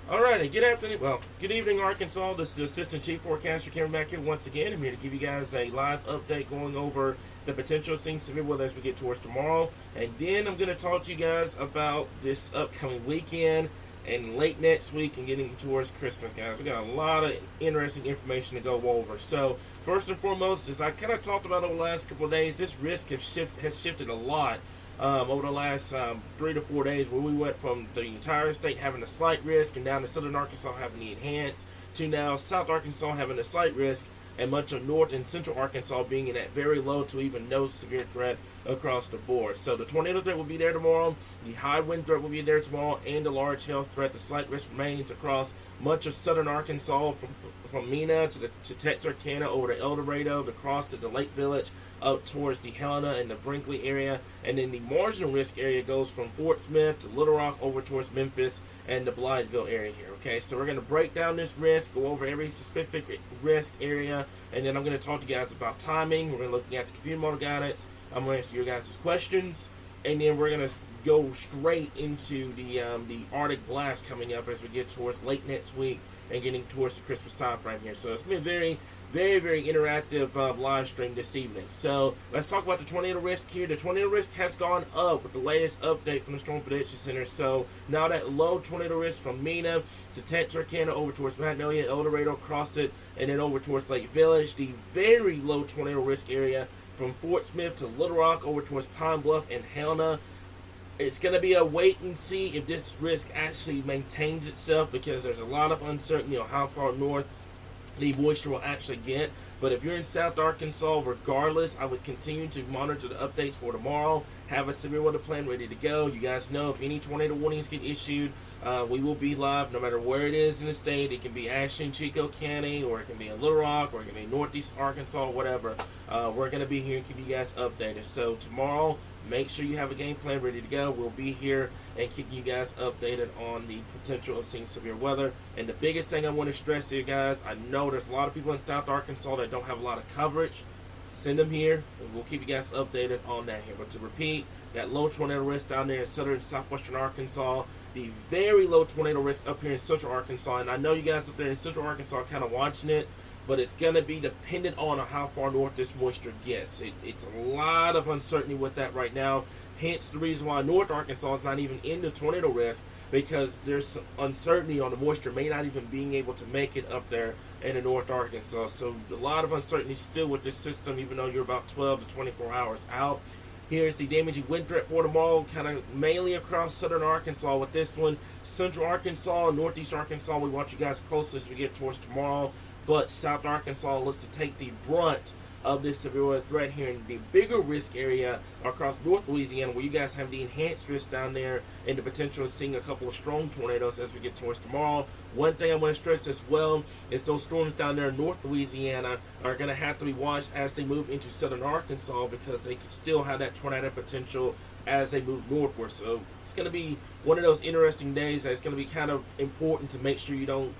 All right, and good afternoon. Well, good evening, Arkansas. This is Assistant Chief Forecaster Kevin back here once again. I'm here to give you guys a live update going over the potential seeing severe weather as we get towards tomorrow. And then I'm going to talk to you guys about this upcoming weekend and late next week and getting towards Christmas, guys. We got a lot of interesting information to go over. So, first and foremost, as I kind of talked about over the last couple of days, this risk has shifted a lot. Over the last 3 to 4 days, where we went from the entire state having a slight risk and down to southern Arkansas having the enhanced, to now South Arkansas having a slight risk, and much of north and central Arkansas being in that very low to even no severe threat across the board. So the tornado threat will be there tomorrow, the high wind threat will be there tomorrow, and the large hail threat. The slight risk remains across much of southern Arkansas, from Mena to Texarkana over to El Dorado, across to the Lake Village, up towards the Helena and the Brinkley area, and then the marginal risk area goes from Fort Smith to Little Rock over towards Memphis and the Blytheville area here. Okay, so we're going to break down this risk, go over every specific risk area, and then I'm going to talk to you guys about timing. We're going to look at the computer model guidance. I'm going to answer your guys' questions, and then we're going to go straight into the Arctic blast coming up as we get towards late next week and getting towards the Christmas time frame here. So it's going to be a very interactive live stream this evening. So let's talk about the tornado risk here. The tornado risk has gone up with the latest update from the Storm Prediction Center. So now that low tornado risk from Mena to Texarkana over towards Magnolia, El Dorado, across it, and then over towards Lake Village. The very low tornado risk area from Fort Smith to Little Rock over towards Pine Bluff and Helena. It's going to be a wait and see if this risk actually maintains itself, because there's a lot of uncertainty on how far north the moisture will actually get. But if you're in South Arkansas, regardless, I would continue to monitor the updates for tomorrow. Have a severe weather plan ready to go. You guys know if any tornado warnings get issued, we will be live no matter where it is in the state. It can be Ashland, Chico County, or it can be in Little Rock, or it can be Northeast Arkansas, whatever. We're going to be here and keep you guys updated. So tomorrow, make sure you have a game plan ready to go. We'll be here and keeping you guys updated on the potential of seeing severe weather. And the biggest thing I want to stress here, guys, I know there's a lot of people in South Arkansas that don't have a lot of coverage. Send them here, and we'll keep you guys updated on that here. But to repeat, that low tornado risk down there in southern and southwestern Arkansas, the very low tornado risk up here in central Arkansas, and I know you guys up there in central Arkansas are kind of watching it, but it's going to be dependent on how far north this moisture gets. It's a lot of uncertainty with that right now, hence the reason why North Arkansas is not even in the tornado risk, because there's some uncertainty on the moisture may not even being able to make it up there in the North Arkansas. So a lot of uncertainty still with this system, even though you're about 12 to 24 hours out. Here's the damaging wind threat for tomorrow, kind of mainly across southern Arkansas with this one. Central Arkansas and northeast Arkansas, we watch you guys closely as we get towards tomorrow. But South Arkansas looks to take the brunt of this severe weather threat here in the bigger risk area across North Louisiana, where you guys have the enhanced risk down there and the potential of seeing a couple of strong tornadoes as we get towards tomorrow. One thing I want to stress as well is those storms down there in North Louisiana are going to have to be watched as they move into southern Arkansas, because they can still have that tornado potential as they move northward. So it's going to be one of those interesting days that it's going to be kind of important to make sure you don't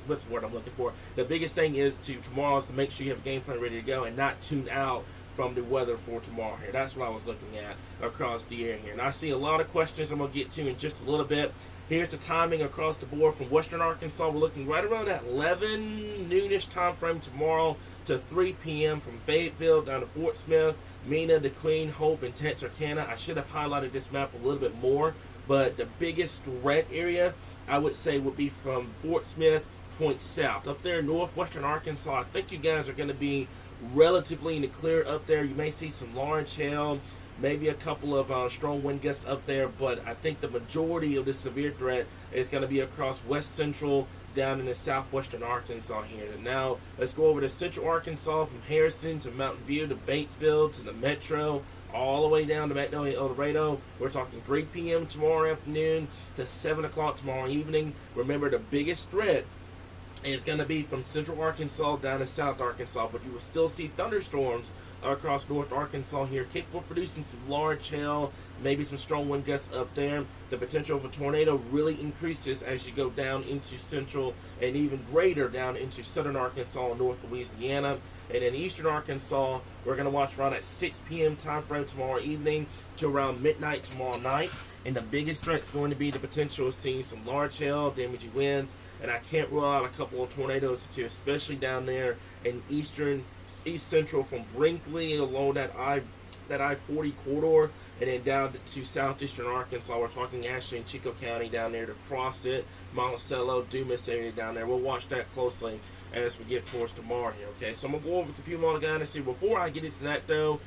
what's the word I'm looking for? The biggest thing is tomorrow is to make sure you have a game plan ready to go and not tune out from the weather for tomorrow here. That's what I was looking at across the area here. And I see a lot of questions I'm going to get to in just a little bit. Here's the timing across the board from western Arkansas. We're looking right around that 11 noonish time frame tomorrow to 3 p.m. from Fayetteville down to Fort Smith, Mena, to Queen, Hope, and Texarkana. I should have highlighted this map a little bit more, but the biggest threat area I would say would be from Fort Smith point south. Up there in northwestern Arkansas, I think you guys are going to be relatively in the clear up there. You may see some large hail, maybe a couple of strong wind gusts up there, but I think the majority of the severe threat is going to be across west central down in the southwestern Arkansas here. And now let's go over to central Arkansas, from Harrison to Mountain View to Batesville to the Metro, all the way down to Magnolia, El Dorado. We're talking 3 p.m. tomorrow afternoon to 7 o'clock tomorrow evening. Remember, the biggest threat is going to be from central Arkansas down to south Arkansas, but you will still see thunderstorms across north Arkansas here, capable of producing some large hail, maybe some strong wind gusts up there. The potential of a tornado really increases as you go down into central and even greater down into southern Arkansas and north Louisiana. And in eastern Arkansas, we're going to watch around at 6 p.m. time frame tomorrow evening to around midnight tomorrow night. And the biggest threat is going to be the potential of seeing some large hail, damaging winds, and I can't rule out a couple of tornadoes too, especially down there in east central from Brinkley along that I-40 corridor, and then down to southeastern Arkansas. We're talking Ashley and Chico County down there to cross it, Monticello, Dumas area down there. We'll watch that closely as we get towards tomorrow here, okay? So I'm going to go over computer model guidance here. Before I get into that, though,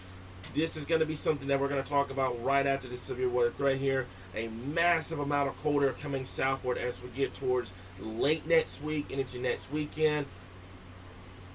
this is going to be something that we're going to talk about right after this severe weather threat here. A massive amount of cold air coming southward as we get towards late next week and into next weekend.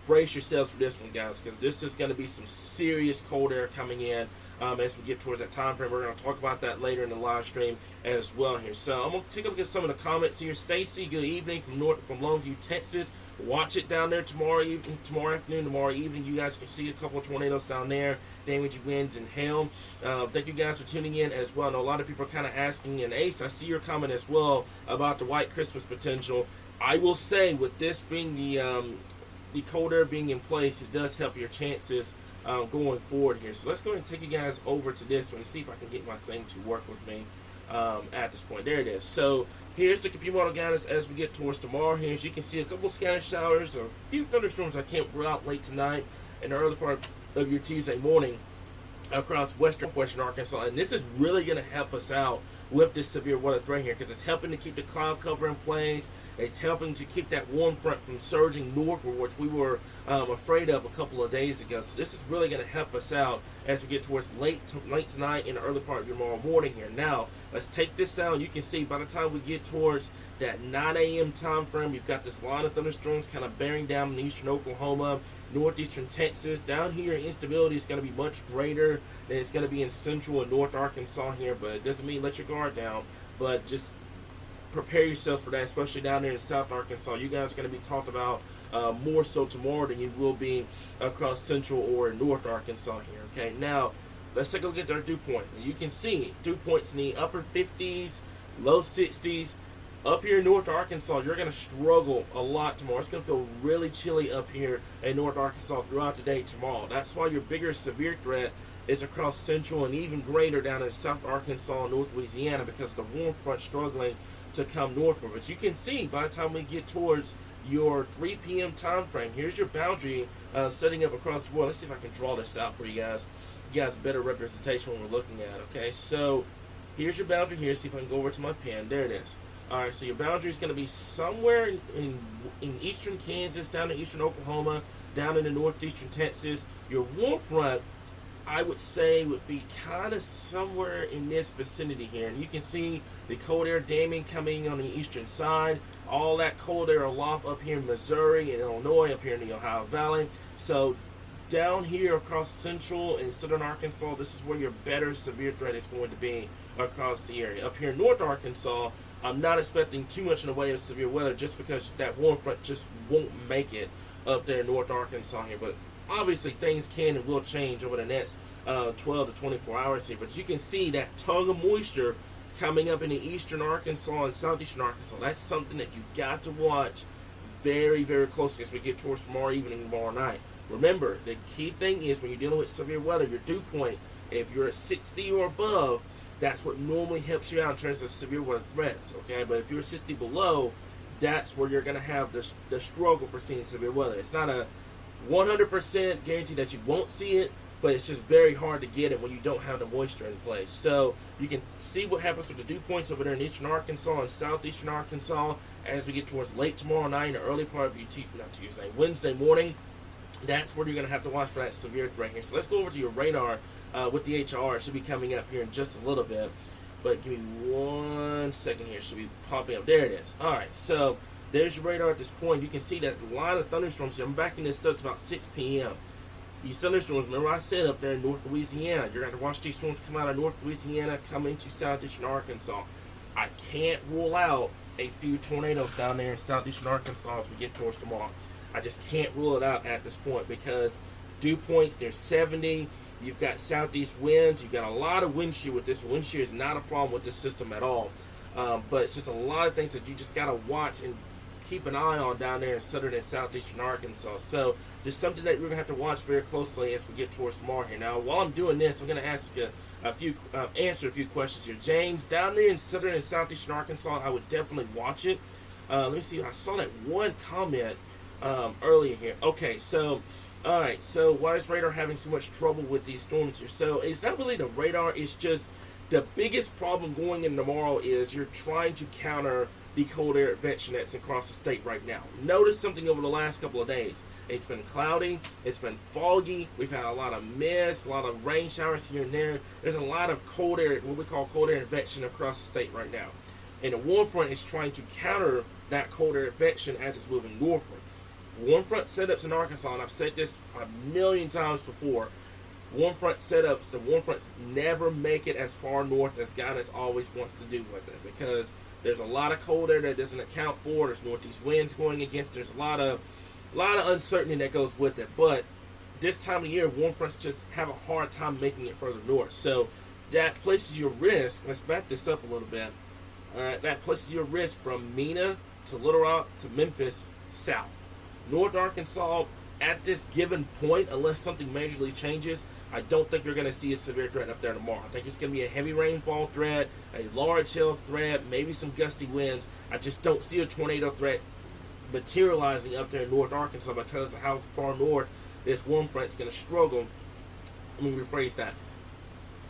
Brace yourselves for this one, guys, because this is going to be some serious cold air coming in as we get towards that time frame. We're going to talk about that later in the live stream as well here. So I'm going to take a look at some of the comments here. Stacy, good evening from Longview, Texas. Watch it down there tomorrow afternoon, tomorrow evening. You guys can see a couple of tornadoes down there, damaging winds and hail. Thank you guys for tuning in as well. I know a lot of people are kind of asking, and Ace, I see your comment as well about the white Christmas potential. I will say, with this being the cold air being in place, it does help your chances going forward here. So let's go ahead and take you guys over to this one and see if I can get my thing to work with me at this point. There it is. So here's the computer model guidance as we get towards tomorrow here. As you can see, a couple scattered showers, a few thunderstorms I can't rule out late tonight and the early part of your Tuesday morning across western Arkansas. And this is really going to help us out with this severe weather threat here, because it's helping to keep the cloud cover in place. It's helping to keep that warm front from surging northward, which we were afraid of a couple of days ago. So this is really going to help us out as we get towards late tonight and the early part of your tomorrow morning here. Now, let's take this out. You can see by the time we get towards that 9 a.m. time frame, you've got this line of thunderstorms kind of bearing down in eastern Oklahoma, northeastern Texas. Down here, instability is going to be much greater than it's going to be in central and north Arkansas here, but it doesn't mean let your guard down, but just prepare yourselves for that, especially down there in South Arkansas. You guys are going to be talked about more so tomorrow than you will be across central or north Arkansas here. Okay, now let's take a look at their dew points. And you can see dew points in the upper 50s, low 60s. Up here in North Arkansas, you're going to struggle a lot tomorrow. It's going to feel really chilly up here in North Arkansas throughout the day tomorrow. That's why your bigger severe threat is across central and even greater down in South Arkansas and North Louisiana, because the warm front struggling to come northward. But you can see by the time we get towards your 3 p.m. time frame, here's your boundary setting up across the world. Let's see if I can draw this out for you guys. You guys better representation when we're looking at. Okay, so here's your boundary here. See if I can go over to my pen. There it is. All right, so your boundary is going to be somewhere in eastern Kansas, down in eastern Oklahoma, down in the northeastern Texas. Your warm front, I would say, would be kind of somewhere in this vicinity here. And you can see the cold air damming coming on the eastern side. All that cold air aloft up here in Missouri and Illinois, up here in the Ohio Valley. So down here across central and southern Arkansas, this is where your better severe threat is going to be across the area. Up here in north Arkansas, I'm not expecting too much in the way of severe weather, just because that warm front just won't make it up there in north Arkansas here. But obviously things can and will change over the next 12 to 24 hours here. But you can see that tongue of moisture coming up in the eastern Arkansas and southeastern Arkansas. That's something that you've got to watch very, very closely as we get towards tomorrow evening and tomorrow night. Remember, the key thing is when you're dealing with severe weather, your dew point, if you're at 60 or above, that's what normally helps you out in terms of severe weather threats, okay? But if you're 60 below, that's where you're going to have the struggle for seeing severe weather. It's not a 100% guarantee that you won't see it, but it's just very hard to get it when you don't have the moisture in place. So you can see what happens with the dew points over there in eastern Arkansas and southeastern Arkansas as we get towards late tomorrow night and the early part of your Wednesday morning. That's where you're going to have to watch for that severe threat here. So let's go over to your radar with the HR. It should be coming up here in just a little bit. But give me 1 second here. It should be popping up. There it is. All right, so there's your radar at this point. You can see that line of thunderstorms here. I'm backing this up to about 6 p.m. These thunderstorms, remember I said up there in North Louisiana, you're going to watch these storms come out of North Louisiana, come into southeastern Arkansas. I can't rule out a few tornadoes down there in southeastern Arkansas as we get towards tomorrow. I just can't rule it out at this point because dew points, they're 70. You've got southeast winds. You've got a lot of wind shear with this. Wind shear is not a problem with this system at all. But it's just a lot of things that you just got to watch and keep an eye on down there in southern and southeastern Arkansas. So just something that we're gonna have to watch very closely as we get towards tomorrow here. Now, while I'm doing this, I'm gonna ask answer a few questions here. James, down there in southern and southeastern Arkansas, I would definitely watch it. Let me see. I saw that one comment earlier here. Okay, so all right. So why is radar having so much trouble with these storms here? So it's not really the radar. It's just the biggest problem going in tomorrow is you're trying to counter the cold air advection that's across the state right now. Notice something over the last couple of days. It's been cloudy. It's been foggy. We've had a lot of mist, a lot of rain showers here and there. There's a lot of cold air, what we call cold air advection across the state right now. And the warm front is trying to counter that cold air advection as it's moving northward. Warm front setups in Arkansas, and I've said this a million times before, warm front setups, the warm fronts never make it as far north as God always wants to do with it, because there's a lot of cold air that doesn't account for. There's northeast winds going against. There's a lot of uncertainty that goes with it. But this time of year, warm fronts just have a hard time making it further north. So that places your risk. Let's back this up a little bit. All right, that places your risk from Mena to Little Rock to Memphis south. North Arkansas, at this given point, unless something majorly changes, I don't think you're going to see a severe threat up there tomorrow. I think it's going to be a heavy rainfall threat, a large hail threat, maybe some gusty winds. I just don't see a tornado threat materializing up there in North Arkansas because of how far north this warm front's going to struggle. Let me rephrase that.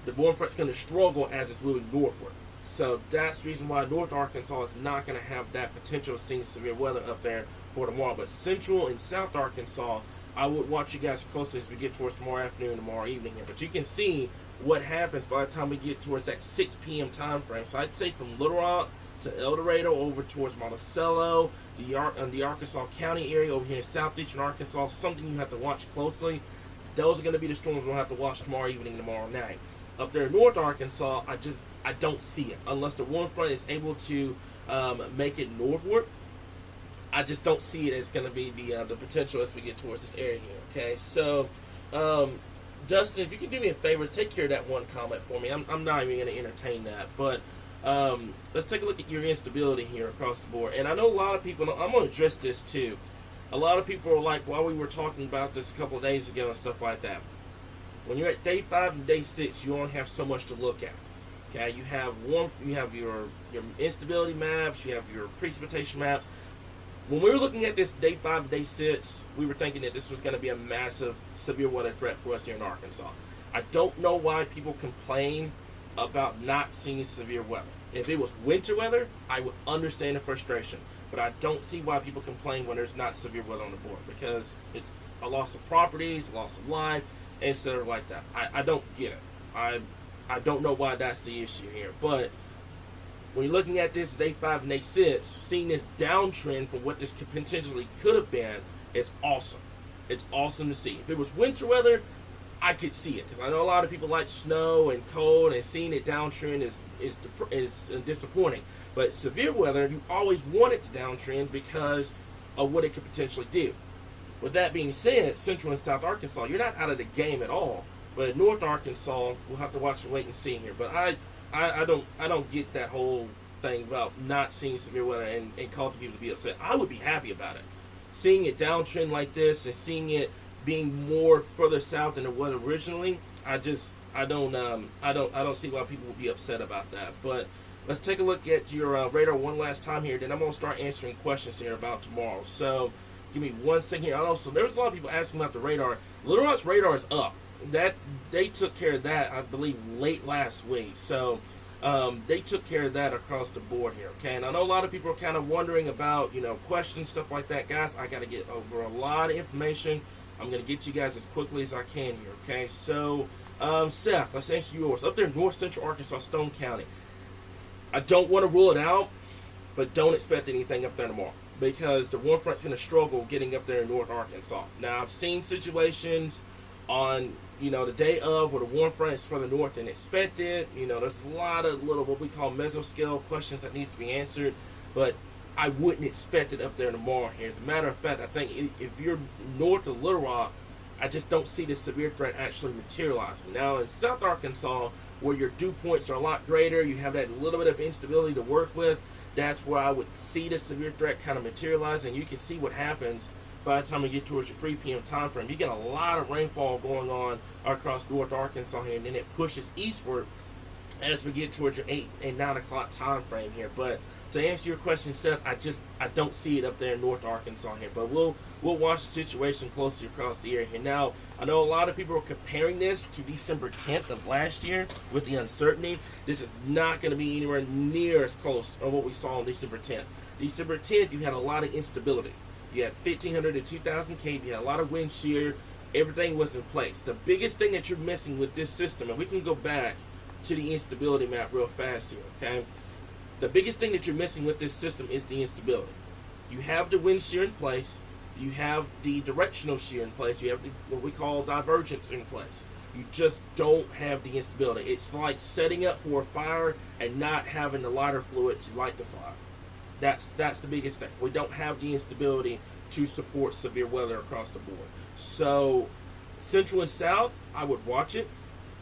The warm front's going to struggle as it's moving northward. So that's the reason why North Arkansas is not going to have that potential of seeing severe weather up there for tomorrow. But Central and South Arkansas, I would watch you guys closely as we get towards tomorrow afternoon and tomorrow evening here. But you can see what happens by the time we get towards that 6 p.m. time frame. So I'd say from Little Rock to El Dorado over towards Monticello, the Arkansas County area over here in southeastern Arkansas, something you have to watch closely. Those are going to be the storms we'll have to watch tomorrow evening and tomorrow night. Up there in North Arkansas, I don't see it unless the warm front is able to make it northward. I just don't see it as going to be the potential as we get towards this area here. Okay, so Dustin, if you can do me a favor, take care of that one comment for me. I'm not even going to entertain that, but let's take a look at your instability here across the board. And I know a lot of people, I'm going to address this too. A lot of people are like, while we were talking about this a couple of days ago and stuff like that, when you're at day 5 and day 6, you only have so much to look at. Okay, you have your instability maps, you have your precipitation maps. When we were looking at this day 5 and day 6, we were thinking that this was going to be a massive severe weather threat for us here in Arkansas. I don't know why people complain about not seeing severe weather. If it was winter weather, I would understand the frustration. But I don't see why people complain when there's not severe weather on the board, because it's a loss of properties, a loss of life, and stuff like that. I don't get it. I don't know why that's the issue here. But when you're looking at this day 5 and day 6, seeing this downtrend from what this potentially could have been, it's awesome. It's awesome to see. If it was winter weather, I could see it, because I know a lot of people like snow and cold, and seeing it downtrend is disappointing. But severe weather, you always want it to downtrend because of what it could potentially do. With that being said, Central and South Arkansas, you're not out of the game at all. But in North Arkansas, we'll have to watch and wait and see here. But I don't get that whole thing about not seeing severe weather and causing people to be upset. I would be happy about it. Seeing it downtrend like this and seeing it being more further south than it was originally, I don't see why people would be upset about that. But let's take a look at your radar one last time here. Then I'm gonna start answering questions here about tomorrow. So give me 1 second here. Also, there's a lot of people asking about the radar. Little Rock's radar is up. That they took care of that, I believe, late last week. So they took care of that across the board here. Okay, and I know a lot of people are kind of wondering about questions, stuff like that, guys. I got to get over a lot of information. I'm gonna get you guys as quickly as I can here. Okay, so Seth, let's answer yours. Up there in North Central Arkansas, Stone County. I don't want to rule it out, but don't expect anything up there tomorrow, because the warm front's going to struggle getting up there in North Arkansas. Now, I've seen situations on, the day of where the warm front is further north than expected. There's a lot of little, what we call mesoscale questions that needs to be answered, but I wouldn't expect it up there tomorrow here. As a matter of fact, I think if you're north of Little Rock, I just don't see the severe threat actually materializing. Now, in South Arkansas, where your dew points are a lot greater, you have that little bit of instability to work with, That's where I would see the severe threat kind of materialize, and you can see what happens by the time we get towards your 3 p.m. time frame. You get a lot of rainfall going on across North Arkansas here, and then it pushes eastward as we get towards your 8 and 9 o'clock time frame here. But to answer your question, Seth, I don't see it up there in North Arkansas here. But we'll watch the situation closely across the area here. Now, I know a lot of people are comparing this to December 10th of last year with the uncertainty. This is not going to be anywhere near as close on what we saw on December 10th. December 10th, you had a lot of instability. You had 1,500 to 2,000 kV. You had a lot of wind shear. Everything was in place. The biggest thing that you're missing with this system, and we can go back to the instability map real fast here, okay? The biggest thing that you're missing with this system is the instability. You have the wind shear in place. You have the directional shear in place. You have what we call divergence in place. You just don't have the instability. It's like setting up for a fire and not having the lighter fluid to light the fire. That's the biggest thing. We don't have the instability to support severe weather across the board. So central and south, I would watch it.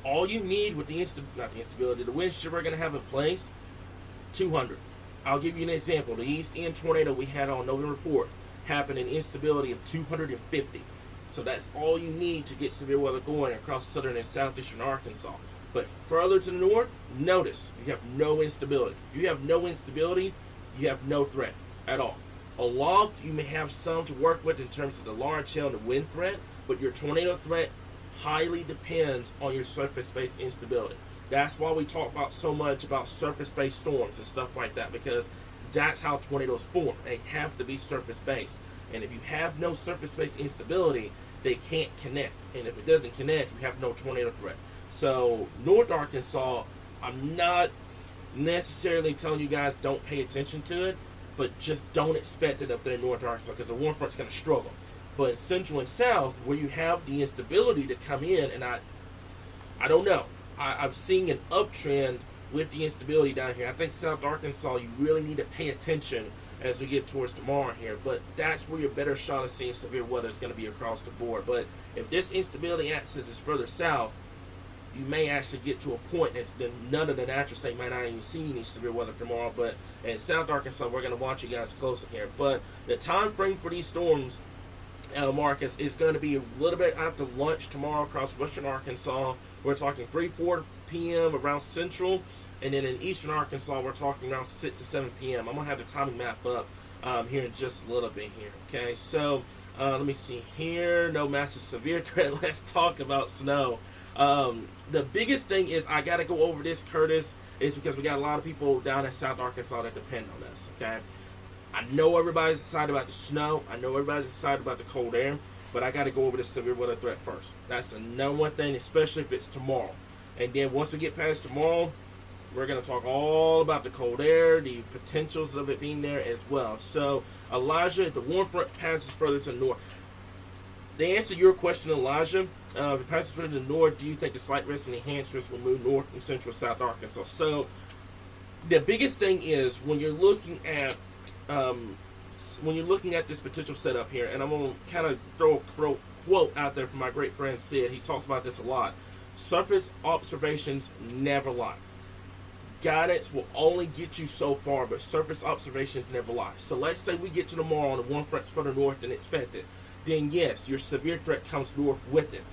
All you need with the the wind shear we're going to have in place, 200. I'll give you an example. The east end tornado we had on November 4th happened in instability of 250. So that's all you need to get severe weather going across southern and southeastern Arkansas. But further to the north, notice you have no instability. If you have no instability, you have no threat at all. Aloft, you may have some to work with in terms of the large hail and the wind threat, but your tornado threat highly depends on your surface-based instability. That's why we talk about so much about surface-based storms and stuff like that, because that's how tornadoes form. They have to be surface-based. And if you have no surface-based instability, they can't connect. And if it doesn't connect, you have no tornado threat. So North Arkansas, I'm not necessarily telling you guys don't pay attention to it, but just don't expect it up there in North Arkansas because the warm front's going to struggle. But in central and south, where you have the instability to come in, and I don't know. I've seen an uptrend with the instability down here. I think South Arkansas, you really need to pay attention as we get towards tomorrow here. But that's where your better shot of seeing severe weather is going to be across the board. But if this instability axis is further south, you may actually get to a point that none of the natural state might not even see any severe weather tomorrow. But in South Arkansas, we're going to watch you guys closer here. But the time frame for these storms, Marcus, is going to be a little bit after lunch tomorrow across western Arkansas. We're talking 3-4 p.m. around central, and then in eastern Arkansas, we're talking around 6 to 7 p.m. I'm going to have the timing map up here in just a little bit here, okay? So let me see here. No massive severe threat. Let's talk about snow. The biggest thing is I got to go over this, Curtis, is because we got a lot of people down in South Arkansas that depend on this, okay? I know everybody's excited about the snow. I know everybody's excited about the cold air. But I got to go over the severe weather threat first. That's the number one thing, especially if it's tomorrow. And then once we get past tomorrow, we're going to talk all about the cold air, the potentials of it being there as well. So, Elijah, if the warm front passes further to the north. To answer your question, Elijah, if it passes further to the north, do you think the slight risk and enhanced risk will move north and central South Arkansas? So, the biggest thing is when you're looking at this potential setup here, and I'm going to kind of throw a quote out there from my great friend Sid. He talks about this a lot. Surface observations never lie. Guidance will only get you so far, but surface observations never lie. So let's say we get to tomorrow and the warm front's further north than expected. Then yes, your severe threat comes north with it.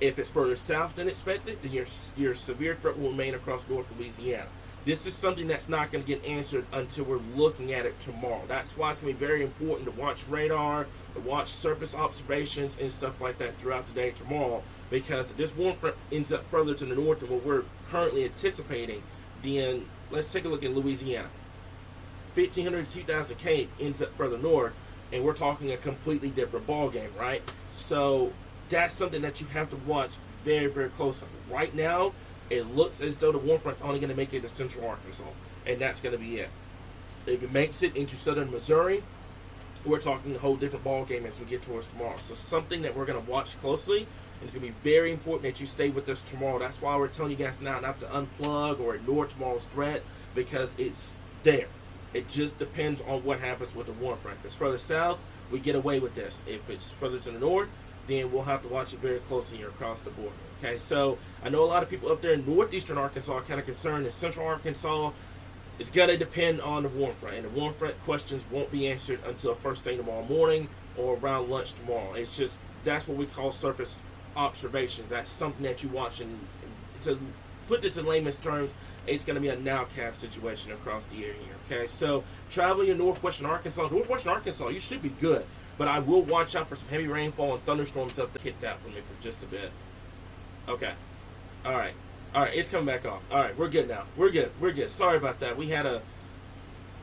If it's further south than expected, then your severe threat will remain across North Louisiana. This is something that's not going to get answered until we're looking at it tomorrow. That's why it's going to be very important to watch radar, to watch surface observations and stuff like that throughout the day tomorrow. Because if this warm front ends up further to the north than what we're currently anticipating, then let's take a look at Louisiana. 1,500 to 2,000 K ends up further north, and we're talking a completely different ball game, right? So that's something that you have to watch very, very closely. Right now, it looks as though the warm front's only going to make it to central Arkansas, and that's going to be it. If it makes it into southern Missouri, we're talking a whole different ball game as we get towards tomorrow. So something that we're going to watch closely, and it's going to be very important that you stay with us tomorrow. That's why we're telling you guys now not to unplug or ignore tomorrow's threat, because it's there. It just depends on what happens with the warm front. If it's further south, we get away with this. If it's further to the north, then we'll have to watch it very closely here across the board. Okay, so I know a lot of people up there in northeastern Arkansas are kind of concerned. In central Arkansas, It's going to depend on the warm front, and the warm front questions won't be answered until first thing tomorrow morning or around lunch tomorrow. It's just, that's what we call surface observations. That's something that you watch, and to put this in layman's terms, it's going to be a nowcast situation across the area here. Okay, so traveling in northwestern Arkansas, you should be good, but I will watch out for some heavy rainfall and thunderstorms up to hit that for me for just a bit. Okay, all right, it's coming back off. All right, we're good now. We're good. Sorry about that. We had a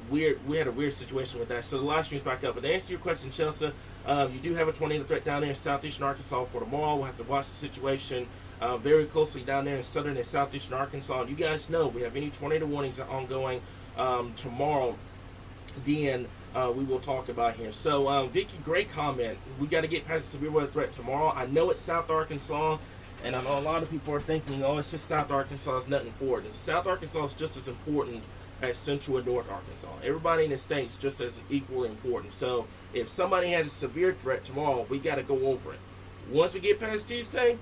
weird situation with that. So the live stream's back up. But to answer your question, Chelsea, you do have a tornado threat down there in southeastern Arkansas for tomorrow. We'll have to watch the situation very closely down there in southern and southeastern Arkansas. And you guys know if we have any tornado warnings ongoing tomorrow, then we will talk about here. So Vicky, great comment. We got to get past the severe weather threat tomorrow. I know it's South Arkansas, and I know a lot of people are thinking, oh, it's just South Arkansas, it's nothing important. South Arkansas is just as important as Central and North Arkansas. Everybody in the state's just as equally important. So if somebody has a severe threat tomorrow, we got to go over it. Once we get past Tuesday,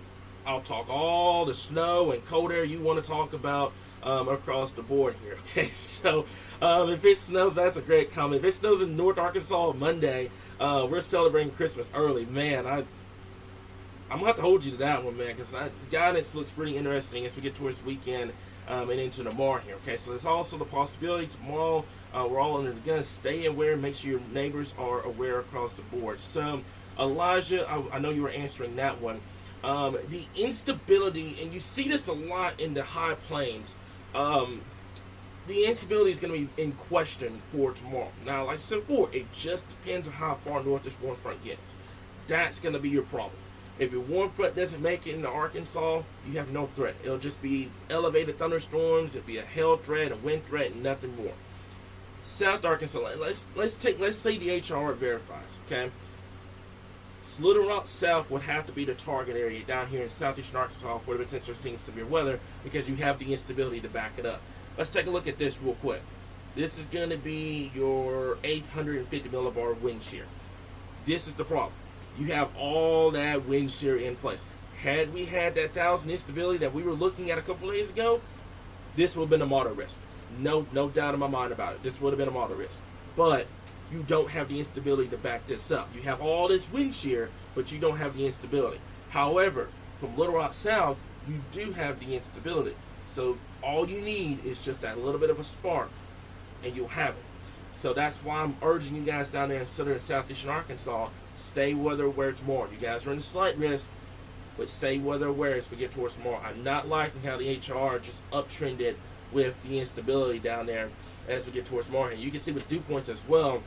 I'll talk all the snow and cold air you want to talk about across the board here. Okay, so if it snows, that's a great comment. If it snows in North Arkansas on Monday, we're celebrating Christmas early. Man, I'm going to have to hold you to that one, man, because the guidance looks pretty interesting as we get towards the weekend and into tomorrow here. Okay, so there's also the possibility tomorrow we're all under the gun. Stay aware. Make sure your neighbors are aware across the board. So, Elijah, I know you were answering that one. The instability, and you see this a lot in the high plains, the instability is going to be in question for tomorrow. Now, like I said before, it just depends on how far north this warm front gets. That's going to be your problem. If your warm front doesn't make it into Arkansas, you have no threat. It'll just be elevated thunderstorms. It'll be a hail threat, a wind threat, and nothing more. South Arkansas, let's say the HR verifies, okay? Little Rock South would have to be the target area down here in southeastern Arkansas for the potential of seeing severe weather because you have the instability to back it up. Let's take a look at this real quick. This is going to be your 850 millibar wind shear. This is the problem. You have all that wind shear in place. Had we had that 1,000 instability that we were looking at a couple of days ago, this would have been a moderate risk. No doubt in my mind about it. This would have been a moderate risk. But you don't have the instability to back this up. You have all this wind shear, but you don't have the instability. However, from Little Rock South, you do have the instability. So all you need is just that little bit of a spark, and you'll have it. So that's why I'm urging you guys down there in southern and southeastern Arkansas, stay weather aware tomorrow. You guys are in a slight risk, but stay weather aware as we get towards tomorrow. I'm not liking how the HR just uptrended with the instability down there as we get towards tomorrow. And you can see with dew points as well.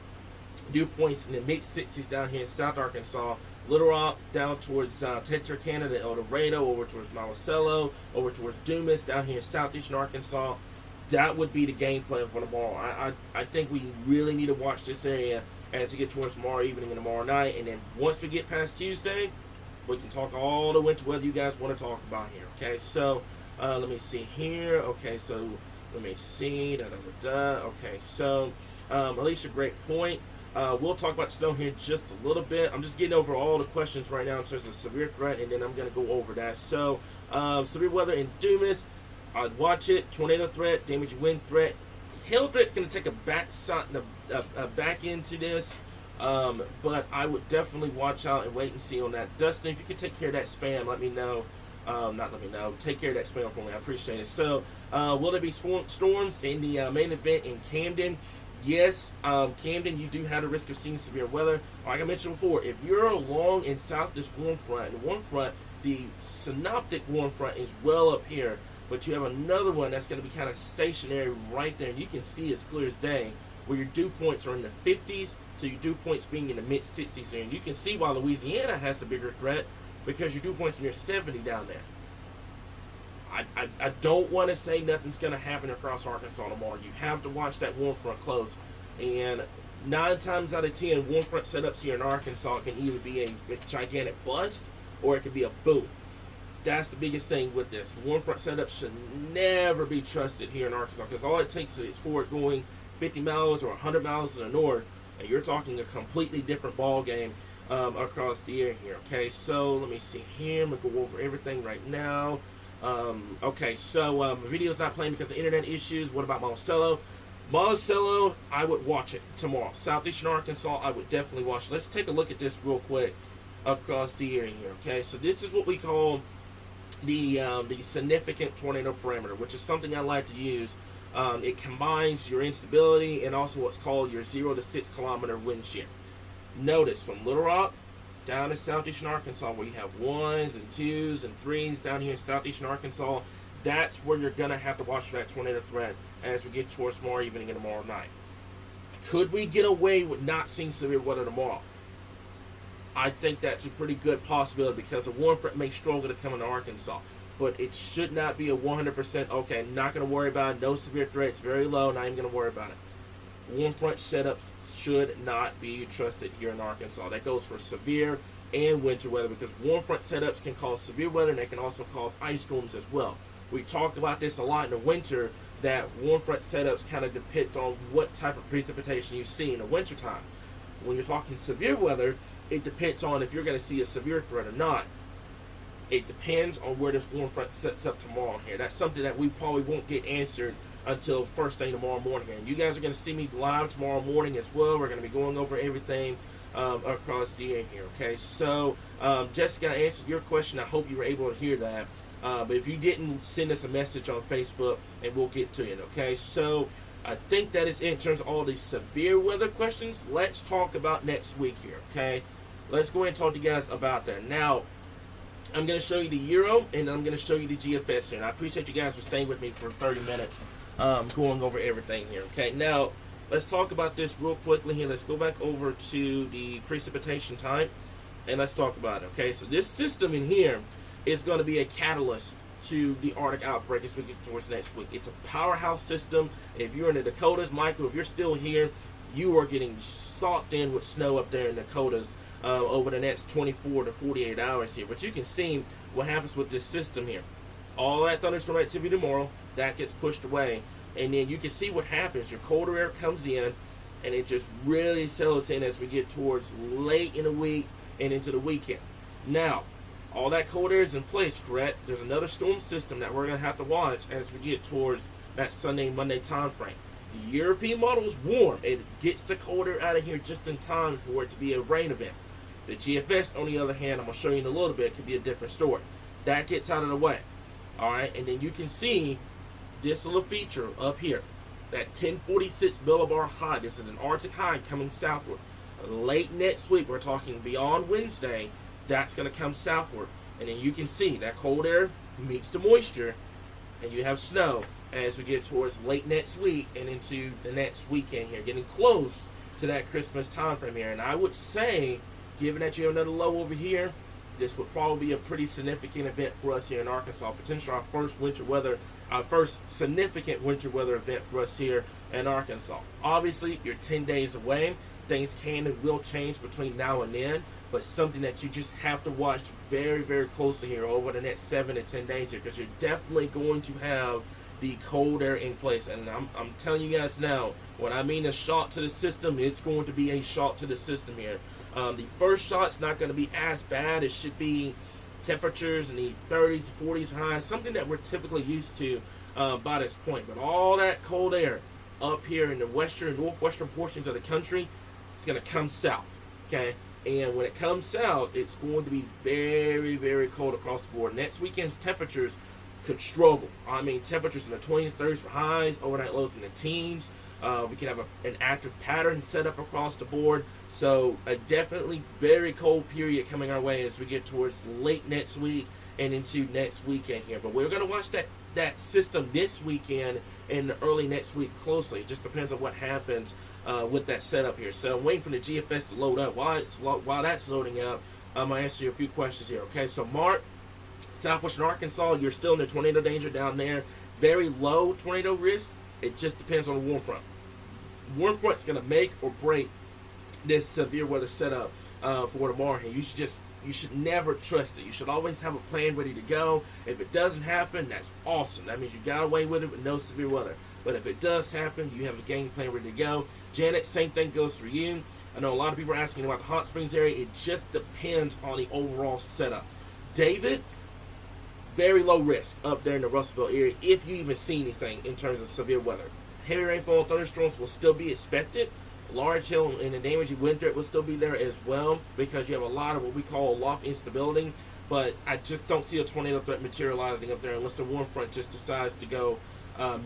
Dew points in the mid-60s down here in South Arkansas. Little Rock down towards Texarkana, El Dorado, over towards Monticello, over towards Dumas, down here in southeastern Arkansas. That would be the game plan for tomorrow. I think we really need to watch this area as we get towards tomorrow evening and tomorrow night. And then once we get past Tuesday, we can talk all the winter weather you guys want to talk about here. Okay, so let me see here. Okay, so let me see. Okay, so Alicia, great point. We'll talk about snow here in just a little bit. I'm just getting over all the questions right now in terms of severe threat, and then I'm going to go over that. So, severe weather in Dumas, I'd watch it. Tornado threat, damaging wind threat. Hail threat's going to take a back into this, but I would definitely watch out and wait and see on that. Dustin, if you could take care of that spam, let me know. Take care of that spam for me. I appreciate it. So, will there be storms in the main event in Camden? Yes, Camden, you do have a risk of seeing severe weather. Like I mentioned before, if you're along in south this warm front, and the warm front, the synoptic warm front is well up here, but you have another one that's going to be kind of stationary right there, and you can see it's clear as day, where your dew points are in the 50s to your dew points being in the mid-60s here. And you can see why Louisiana has the bigger threat, because your dew points are near 70 down there. I don't want to say nothing's going to happen across Arkansas tomorrow. You have to watch that warm front close. And 9 times out of 10, warm front setups here in Arkansas can either be a gigantic bust or it could be a boom. That's the biggest thing with this. Warm front setups should never be trusted here in Arkansas, because all it takes is for it going 50 miles or 100 miles to the north, and you're talking a completely different ball game across the air here. Okay, so let me see here. I'm going to go over everything right now. Okay, so the video's not playing because of internet issues. What about Monticello? Monticello, I would watch it tomorrow. Southeastern Arkansas, I would definitely watch it. Let's take a look at this real quick across the area here. Okay, so this is what we call the significant tornado parameter, which is something I like to use. It combines your instability and also what's called your 0 to 6 kilometer wind shear. Notice from Little Rock down to southeastern Arkansas, where you have 1s and 2s and 3s down here in southeastern Arkansas, that's where you're going to have to watch for that tornado threat as we get towards tomorrow evening and tomorrow night. Could we get away with not seeing severe weather tomorrow? I think that's a pretty good possibility because the warm front may struggle to come into Arkansas. But it should not be a 100%, okay, not going to worry about it, no severe threats, very low, not even going to worry about it. Warm front setups should not be trusted here in Arkansas. That goes for severe and winter weather because warm front setups can cause severe weather and they can also cause ice storms as well. We talked about this a lot in the winter, that warm front setups kind of depict on what type of precipitation you see in the wintertime. When you're talking severe weather, it depends on if you're going to see a severe threat or not. It depends on where this warm front sets up tomorrow here. That's something that we probably won't get answered until first thing tomorrow morning. And you guys are going to see me live tomorrow morning as well. We're going to be going over everything across the air here. Okay, so Jessica, I answered your question. I hope you were able to hear that. But if you didn't, send us a message on Facebook and we'll get to it. Okay, so I think that is it in terms of all these severe weather questions. Let's talk about next week here. Okay, let's go ahead and talk to you guys about that. Now, I'm going to show you the Euro, and I'm going to show you the GFS here. And I appreciate you guys for staying with me for 30 minutes going over everything here. Okay, now, let's talk about this real quickly here. Let's go back over to the precipitation type, and let's talk about it. Okay, so this system in here is going to be a catalyst to the Arctic outbreak as we get towards next week. It's a powerhouse system. If you're in the Dakotas, Michael, if you're still here, you are getting socked in with snow up there in the Dakotas over the next 24 to 48 hours here. But you can see what happens with this system here. All that thunderstorm activity tomorrow, that gets pushed away. And then you can see what happens. Your colder air comes in, and it just really settles in as we get towards late in the week and into the weekend. Now, all that cold air is in place, correct? There's another storm system that we're going to have to watch as we get towards that Sunday, Monday time frame. The European model is warm. It gets the cold air out of here just in time for it to be a rain event. The GFS, on the other hand, I'm going to show you in a little bit, could be a different story. That gets out of the way. All right, and then you can see this little feature up here, that 1046 millibar high. This is an Arctic high coming southward. Late next week, we're talking beyond Wednesday, that's going to come southward. And then you can see that cold air meets the moisture, and you have snow as we get towards late next week and into the next weekend here, getting close to that Christmas time frame here. And I would say, given that you have another low over here, this would probably be a pretty significant event for us here in Arkansas. Potentially our first significant winter weather event for us here in Arkansas. Obviously, you're 10 days away. Things can and will change between now and then, but something that you just have to watch very, very closely here over the next 7 to 10 days here, because you're definitely going to have the cold air in place. And I'm telling you guys now, when I mean a shock to the system, it's going to be a shock to the system here. The first shot's not going to be as bad. It should be temperatures in the 30s, 40s highs, something that we're typically used to by this point. But all that cold air up here in the western, northwestern portions of the country, it's going to come south, okay? And when it comes south, it's going to be very, very cold across the board. Next weekend's temperatures could struggle. I mean, temperatures in the 20s, 30s for highs, overnight lows in the teens. We can have an active pattern set up across the board. So a definitely very cold period coming our way as we get towards late next week and into next weekend here. But we're going to watch that system this weekend and early next week closely. It just depends on what happens with that setup here. So I'm waiting for the GFS to load up. While that's loading up, I'm going to answer you a few questions here. Okay, so Mark, southwestern Arkansas, you're still in the tornado danger down there. Very low tornado risk. It just depends on the warm front. Warm front's going to make or break this severe weather setup for tomorrow here. You should never trust it. You should always have a plan ready to go. If it doesn't happen, that's awesome. That means you got away with it with no severe weather. But if it does happen, you have a game plan ready to go. Janet, same thing goes for you. I know a lot of people are asking about the Hot Springs area. It just depends on the overall setup. David, very low risk up there in the Russellville area if you even see anything in terms of severe weather. Heavy rainfall and thunderstorms will still be expected. Large hail and the damaging wind threat will still be there as well, because you have a lot of what we call loft instability. But I just don't see a tornado threat materializing up there unless the warm front just decides to go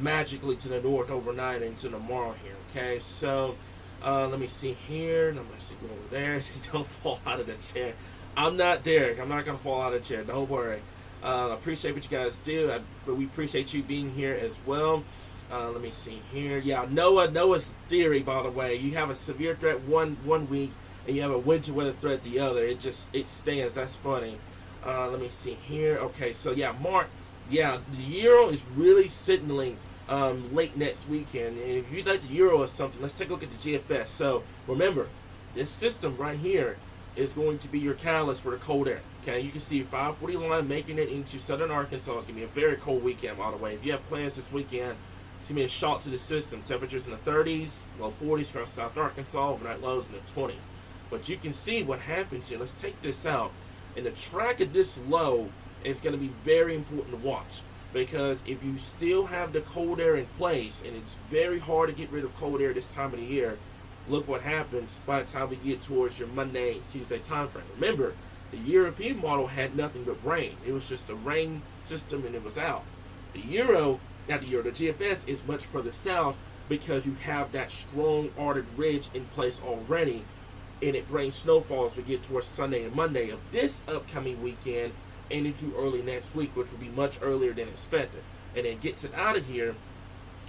magically to the north overnight into tomorrow here. Okay, so let me see here. I'm going to go over there. Don't fall out of the chair. I'm not Derek. I'm not going to fall out of the chair. Don't worry. I appreciate what you guys do, but we appreciate you being here as well. Let me see here. Yeah, Noah's theory, by the way. You have a severe threat one week, and you have a winter weather threat the other. It stands. That's funny. Let me see here. Okay, so yeah, Mark. Yeah, the Euro is really signaling late next weekend. And if you'd like the Euro or something, let's take a look at the GFS. So remember, this system right here is going to be your catalyst for the cold air. Okay, you can see 540 line making it into southern Arkansas. It's going to be a very cold weekend, by the way. If you have plans this weekend, it's going to be a shock to the system. Temperatures in the 30s, low 40s across South Arkansas, overnight lows in the 20s. But you can see what happens here. Let's take this out. And the track of this low is going to be very important to watch, because if you still have the cold air in place, and it's very hard to get rid of cold air this time of the year, look what happens by the time we get towards your Monday, Tuesday time frame. Remember, the European model had nothing but rain. It was just a rain system and it was out. The GFS is much further south, because you have that strong arctic ridge in place already, and it brings snowfall as we get towards Sunday and Monday of this upcoming weekend and into early next week, which will be much earlier than expected. And it gets it out of here,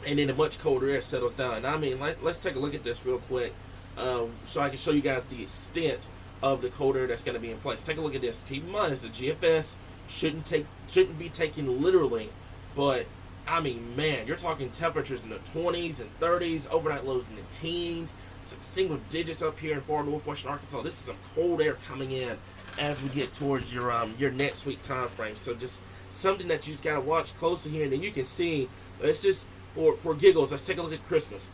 and then the much colder air settles down. I mean, let's take a look at this real quick, so I can show you guys the extent of the cold air that's going to be in place. Take a look at this. Keep in mind, the GFS shouldn't be taken literally, but I mean, man, you're talking temperatures in the 20s and 30s, overnight lows in the teens, some single digits up here in far northwestern Arkansas. This is some cold air coming in as we get towards your next week time frame. So just something that you just got to watch closely here, and then you can see. Let's just for giggles, let's take a look at Christmas.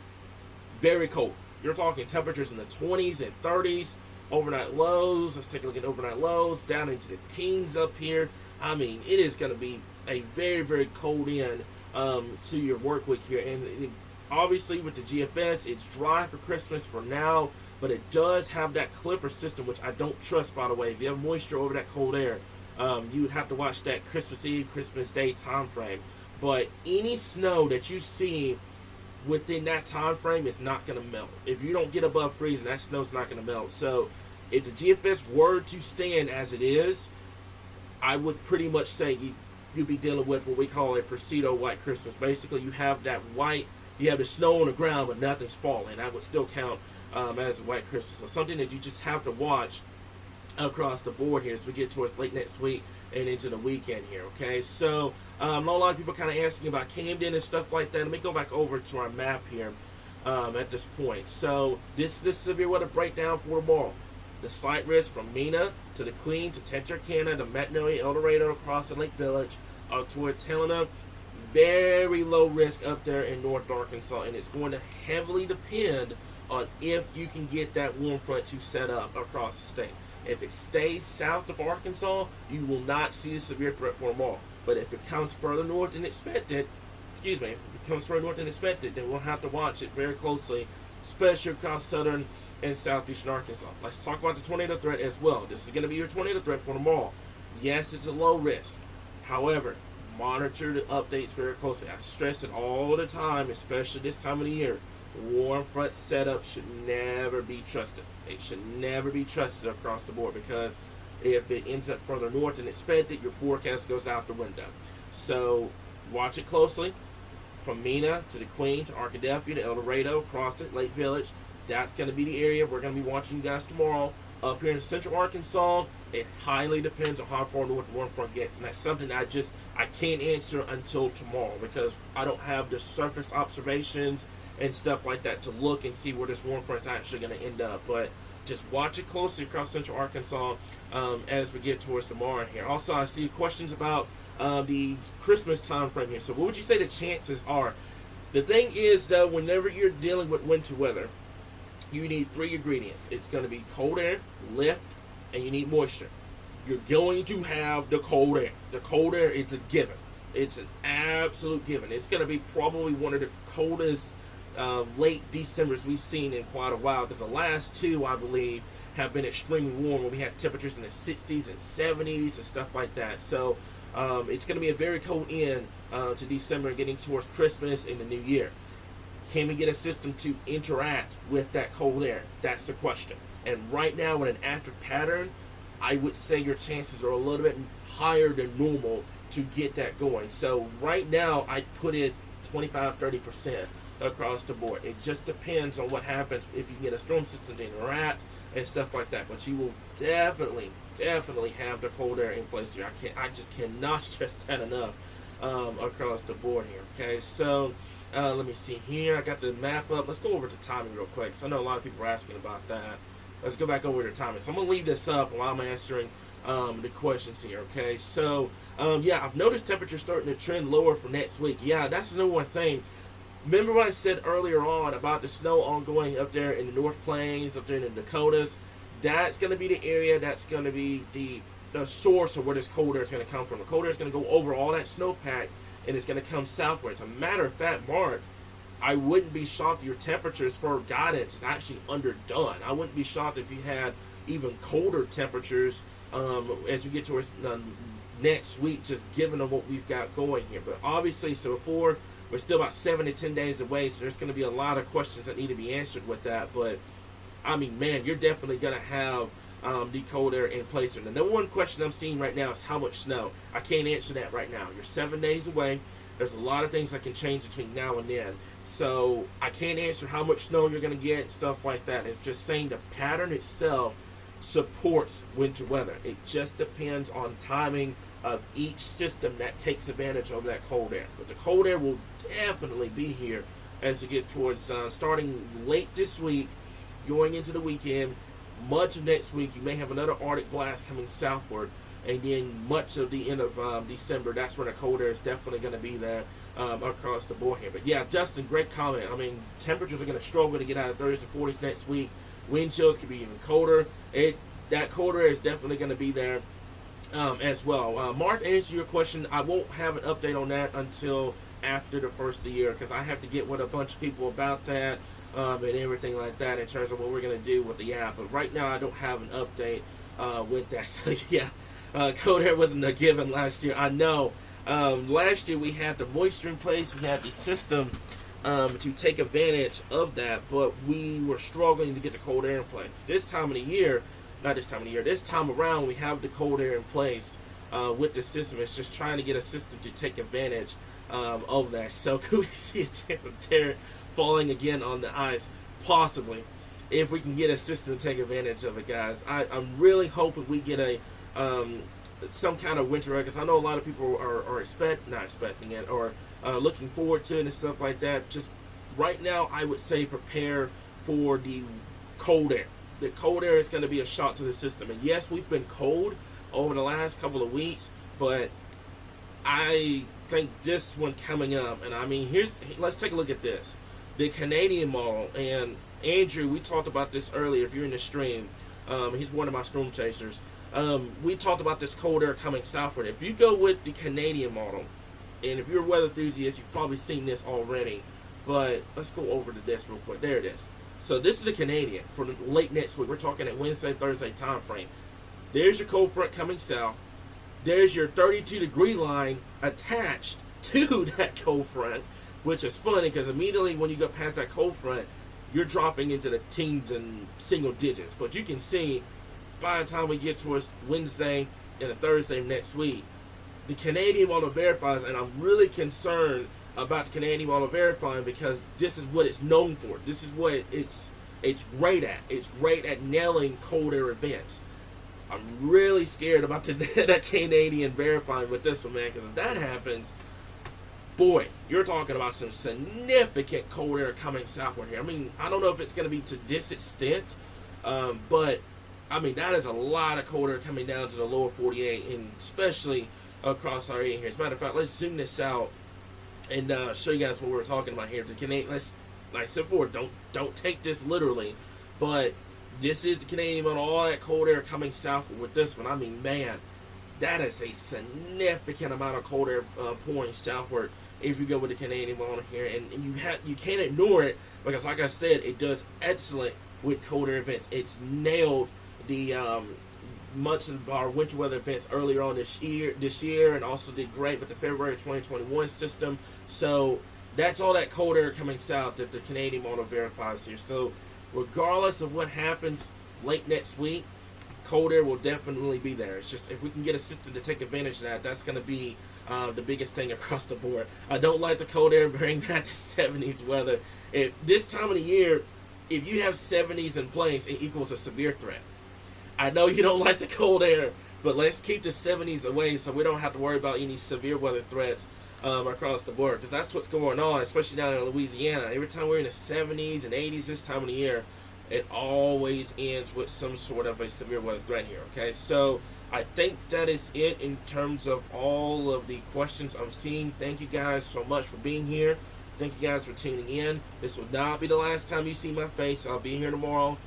Very cold. You're talking temperatures in the 20s and 30s, overnight lows. Let's take a look at overnight lows down into the teens up here. I mean, it is going to be a very, very cold end to your work week here. And obviously with the GFS, it's dry for Christmas for now, but it does have that clipper system, which I don't trust, by the way. If you have moisture over that cold air, you would have to watch that Christmas Eve, Christmas Day time frame. But any snow that you see within that time frame is not going to melt. If you don't get above freezing, that snow's not going to melt. So if the GFS were to stand as it is, I would pretty much say you'd be dealing with what we call a pseudo white Christmas. Basically, you have that white, you have the snow on the ground, but nothing's falling. That would still count as a white Christmas. So something that you just have to watch across the board here as we get towards late next week and into the weekend here, okay? So I know a lot of people kind of asking about Camden and stuff like that. Let me go back over to our map here at this point. So this severe weather breakdown for tomorrow. The slight risk from Mena to the Queen to Texarkana to Metairie, El Dorado, across the Lake Village, towards Helena. Very low risk up there in North Arkansas, and it's going to heavily depend on if you can get that warm front to set up across the state. If it stays south of Arkansas, you will not see a severe threat for tomorrow. But if it comes further north than expected, then we'll have to watch it very closely, especially across southern and southeastern Arkansas. Let's talk about the tornado threat as well. This is going to be your tornado threat for tomorrow. Yes, it's a low risk. However, monitor the updates very closely. I stress it all the time, especially this time of the year. Warm front setup should never be trusted. It should never be trusted across the board, because if it ends up further north than expected, your forecast goes out the window. So watch it closely. From Mena to the Queen to Arkadelphia to El Dorado, across it, Lake Village. That's going to be the area we're going to be watching you guys tomorrow. Up here in central Arkansas, it highly depends on how far north the warm front gets. And that's something I can't answer until tomorrow, because I don't have the surface observations and stuff like that to look and see where this warm front is actually going to end up. But just watch it closely across central Arkansas as we get towards tomorrow here. Also, I see questions about the Christmas time frame here. So what would you say the chances are? The thing is, though, whenever you're dealing with winter weather, you need three ingredients. It's going to be cold air, lift, and you need moisture. You're going to have the cold air. The cold air, it's a given. It's an absolute given. It's going to be probably one of the coldest late Decembers we've seen in quite a while, because the last two, I believe, have been extremely warm when we had temperatures in the 60s and 70s and stuff like that. So it's going to be a very cold end to December, getting towards Christmas and the New Year. Can we get a system to interact with that cold air? That's the question. And right now, with an active pattern, I would say your chances are a little bit higher than normal to get that going. So right now, I'd put it 25-30% across the board. It just depends on what happens if you get a storm system to interact and stuff like that. But you will definitely have the cold air in place here. I just cannot stress that enough across the board here. Okay, so let me see here. I got the map up. Let's go over to timing real quick, because I know a lot of people are asking about that. Let's go back over to timing. So I'm going to leave this up while I'm answering the questions here, okay? So, yeah, I've noticed temperatures starting to trend lower for next week. Yeah, that's the one thing. Remember what I said earlier on about the snow ongoing up there in the North Plains, up there in the Dakotas? That's going to be the area that's going to be the source of where this cold air is going to come from. The cold air is going to go over all that snowpack, and it's going to come southwards. As a matter of fact, Mark, I wouldn't be shocked if your temperatures for guidance is actually underdone. I wouldn't be shocked if you had even colder temperatures as we get towards next week, just given on what we've got going here. But obviously, so before, we're still about 7 to 10 days away, so there's going to be a lot of questions that need to be answered with that. But, I mean, man, you're definitely going to have the cold air in place. The number one question I'm seeing right now is how much snow. I can't answer that right now. You're 7 days away. There's a lot of things that can change between now and then. So I can't answer how much snow you're going to get, stuff like that. It's just saying the pattern itself supports winter weather. It just depends on timing of each system that takes advantage of that cold air. But the cold air will definitely be here as we get towards starting late this week, going into the weekend. Much of next week, you may have another Arctic blast coming southward, and then much of the end of December, that's where the cold air is definitely going to be there across the board here. But yeah, Justin, great comment. I mean, temperatures are going to struggle to get out of 30s and 40s next week. Wind chills could be even colder. That cold air is definitely going to be there as well. Mark, to answer your question, I won't have an update on that until after the first of the year, because I have to get with a bunch of people about that and everything like that in terms of what we're going to do with the app. But right now, I don't have an update with that. So yeah, cold air wasn't a given last year. I know. Last year we had the moisture in place, we had the system to take advantage of that, but we were struggling to get the cold air in place. This time around, we have the cold air in place with the system. It's just trying to get a system to take advantage of that. So could we see a chance of tear falling again on the ice? Possibly, if we can get a system to take advantage of it, guys. I'm really hoping we get a some kind of winter, because I know a lot of people are not expecting it, or looking forward to it and stuff like that. Just right now, I would say prepare for the cold air. The cold air is going to be a shock to the system. And yes, we've been cold over the last couple of weeks, but I think this one coming up, and I mean, let's take a look at this. The Canadian model, and Andrew, we talked about this earlier, if you're in the stream. He's one of my storm chasers. We talked about this cold air coming southward. If you go with the Canadian model, and if you're a weather enthusiast, you've probably seen this already, but let's go over to this real quick. There it is. So this is the Canadian for the late next week. We're talking at Wednesday, Thursday time frame. There's your cold front coming south. There's your 32-degree line attached to that cold front, which is funny because immediately when you go past that cold front, you're dropping into the teens and single digits. But you can see by the time we get towards Wednesday and the Thursday next week, the Canadian model verifies, and I'm really concerned about the Canadian model verifying, because this is what it's known for. This is what it's great at. It's great at nailing cold air events. I'm really scared about that Canadian verifying with this one, man, because if that happens, boy, you're talking about some significant cold air coming southward here. I mean, I don't know if it's going to be to this extent, but I mean, that is a lot of cold air coming down to the lower 48, and especially across our area here. As a matter of fact, let's zoom this out and show you guys what we're talking about here. The Canadian, like I said before, don't take this literally, but this is the Canadian model. All that cold air coming southward with this one. I mean, man, that is a significant amount of cold air pouring southward if you go with the Canadian monitor here, and you can't ignore it because, like I said, it does excellent with cold air events. It's nailed the much of our winter weather events earlier on this year, and also did great with the February 2021 system. So that's all that cold air coming south that the Canadian monitor verifies here. So regardless of what happens late next week, cold air will definitely be there. It's just if we can get a system to take advantage of that, that's going to be the biggest thing across the board. I don't like the cold air bring back to 70s weather. This time of the year, if you have 70s in place, it equals a severe threat. I know you don't like the cold air, but let's keep the 70s away so we don't have to worry about any severe weather threats across the board, because that's what's going on, especially down in Louisiana. Every time we're in the 70s and 80s this time of the year, it always ends with some sort of a severe weather threat here, okay? So I think that is it in terms of all of the questions I'm seeing. Thank you guys so much for being here. Thank you guys for tuning in. This will not be the last time you see my face. I'll be here tomorrow,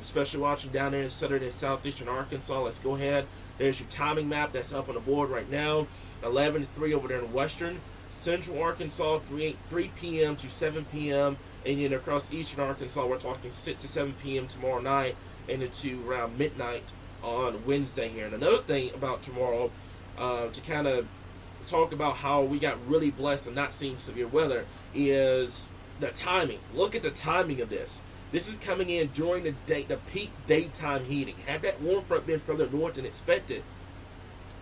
especially watching down there in southern and southeastern Arkansas. Let's go ahead. There's your timing map that's up on the board right now. 11 to 3 over there in western. Central Arkansas, 3 p.m. to 7 p.m. And then across eastern Arkansas, we're talking 6 to 7 p.m. tomorrow night and into around midnight on Wednesday here. And another thing about tomorrow, to kind of talk about how we got really blessed and not seeing severe weather, is the timing. Look at the timing of this. This is coming in during the peak daytime heating. Had that warm front been further north than expected,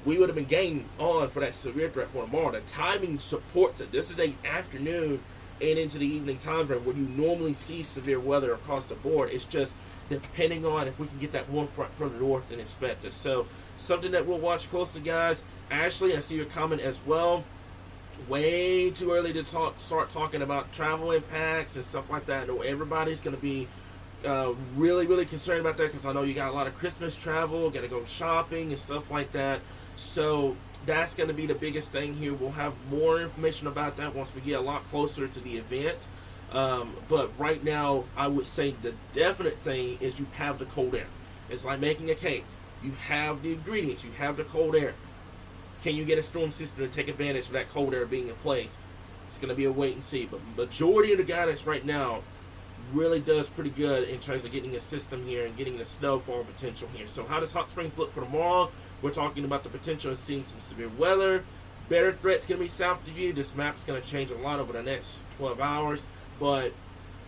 we would have been game on for that severe threat for tomorrow. The timing supports it. This is a afternoon and into the evening time frame where you normally see severe weather across the board. It's just depending on if we can get that warm front further north than expected. So something that we'll watch closely, guys. Ashley, I see your comment as well. Way too early to start talking about travel impacts and stuff like that. I know everybody's going to be really, really concerned about that because I know you got a lot of Christmas travel, got to go shopping and stuff like that. So that's going to be the biggest thing here. We'll have more information about that once we get a lot closer to the event. But right now, I would say the definite thing is you have the cold air. It's like making a cake. You have the ingredients. You have the cold air. Can you get a storm system to take advantage of that cold air being in place? It's going to be a wait and see. But majority of the guidance right now really does pretty good in terms of getting a system here and getting the snowfall potential here. So how does Hot Springs look for tomorrow? We're talking about the potential of seeing some severe weather. Better threats going to be south of you. This map is going to change a lot over the next 12 hours. But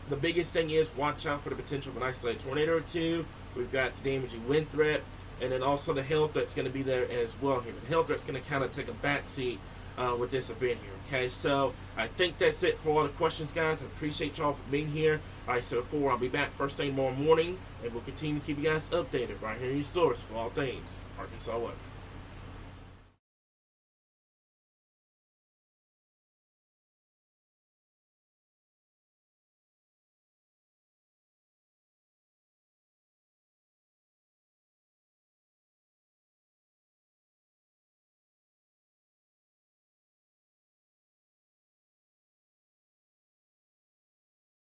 the biggest thing is watch out for the potential of an isolated tornado or two. We've got the damaging wind threat. And then also the hail threat's going to be there as well here. The hail threat's going to kind of take a back seat with this event here. Okay, so I think that's it for all the questions, guys. I appreciate y'all for being here. All right, so before I'll be back first thing tomorrow morning, and we'll continue to keep you guys updated right here in your source for all things Arkansas weather.